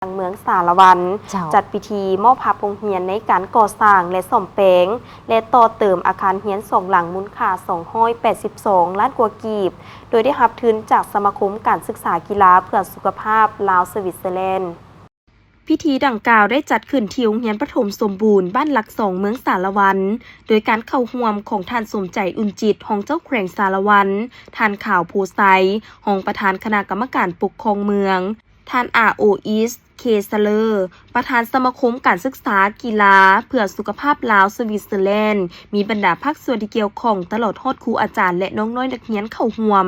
เมืองสารวันจัดพิธีมอบภาพโรงเรียนในการก่อสร้างและซ่อมแปลงและต่อเติมอาคารเรียน2 หลังมูลค่า282 ล้านกว่ากีบโดยได้รับทุนจากสมาคมการศึกษากีฬาเพื่อสุขภาพลาวสวิตเซอร์แลนด์พิธีดังกล่าวได้จัดขึ้นที่โรงเรียนประถมสมบูรณ์บ้านหลัก2เมืองสารวันโดยการเข้าร่วมของท่านสมใจอุ่นจิตของเจ้าแขวงสารวันท่านข่าวโพไซของประธานคณะกรรมการปกครองเมืองท่านR.O.S. เคซเลอร์ประธานสมาคมการศึกษากีฬาเพื่อสุขภาพลาวสวิตเซอร์แลนด์มีบรรดาภาคส่วนที่เกี่ยวข้องตลอดฮอดครูอาจารย์และน้องน้อยนักเรียนเข้าร่วม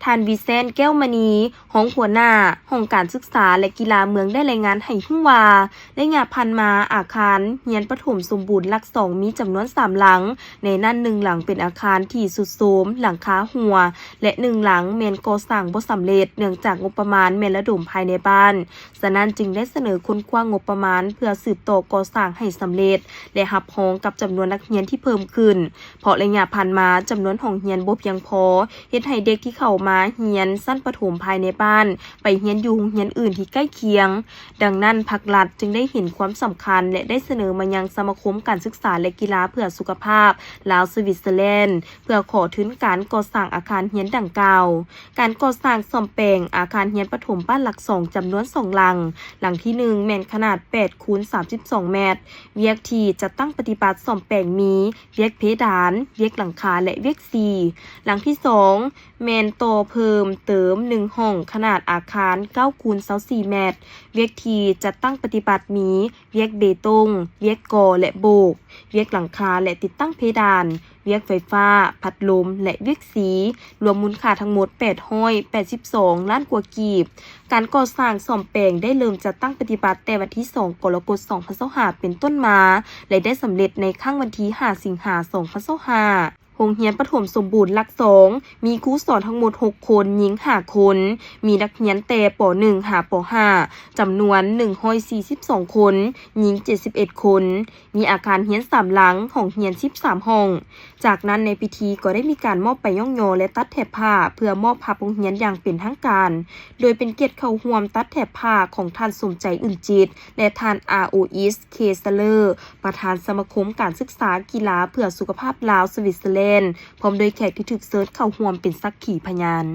ท่านวิเซนแก้วมณีห้องหัวหน้าห้องการศึกษาและกีฬาเมืองได้รายงานให้รู้ว่าได้งานพันมาอาคารเรียนประถมสมบูรณ์หลัก2มีจำนวน3หลังในนั้น1หลังเป็นอาคารที่สุดโทรมหลังคาหัวและ1หลังแม่นก่อสร้างบ่สำเร็จเนื่องจากงบประมาณแม่นระดมภายในบ้านฉะนั้นจึงได้เสนอคนกว้างงบประมาณเพื่อสืบต่อก่อสร้างให้สำเร็จและรับรองกับจำนวนนักเรียนที่เพิ่มขึ้นเพราะระยะผ่านมาจำนวนห้องเรียนบ่เพียงพอเฮ็ดให้เด็กที่เข้ามาเรียนสั้นประถมภายในบ้านไปเรียนอยู่โรงเรียนอื่นที่ใกล้เคียงดังนั้นภาครัฐจึงได้เห็นความสำคัญและได้เสนอมายังสมาคมการศึกษาและกีฬาเพื่อสุขภาพลาวสวิตเซอร์แลนด์เพื่อขอทุนการก่อสร้างอาคารเรียนดังกล่าวการก่อสร้างซ่อมแปลงอาคารเรียนประถมบ้านหลัก2จำนวน2หลังหลังที่1แม่นขนาด8 คูณ 32 เมตรเวียกที่จะตั้งปฏิบัติซ่อมแปลงมีเวียกเพดานเวียกหลังคาและเวียก4หลังที่2แม่นต่อเพิ่มเติม1ห้องขนาดอาคาร9 คูณ 24 เมตรเวียกที่จะตั้งปฏิบัติมีเวียกเบตงเวียกก่อและโบกเวียกหลังคาและติดตั้งเพดานเวียกไฟฟ้าพัดลมและเวียกสีรวมมูลค่าทั้งหมด882 ล้านกว่ากีบการก่อสร้างซ่อมแปลงได้เริ่มจัดตั้งปฏิบัติแต่วันที่2 กรกฎาคม 2025เป็นต้นมาและได้สำเร็จในค่ำวันที่5 สิงหาคม 2025โรงเรียนประถมสมบูรณ์หลัก2มีครูสอนทั้งหมด6คนหญิง5คนมีนักเรียนแต่ป .1 หาป .5 จำนวน142คนหญิง71คนมีอาคารเรียน3หลังห้องเรียน13ห้องจากนั้นในพิธีก็ได้มีการมอบไปย่องโยและตัดแถบผ้าเพื่อมอบภาพโรงเรียนอย่างเป็นทางการโดยเป็นเกียรติเข้าร่วมตัดแถบผ้าของท่านสมใจอื่นจิตและท่าน R.O.S. เคซเลอร์ประธานสมาคมการศึกษากีฬาเพื่อสุขภาพลาวสวิตเซอร์แลนด์พร้อมโดยแขกที่ถูกเชิญเข้าร่วมเป็นสักขีพยาน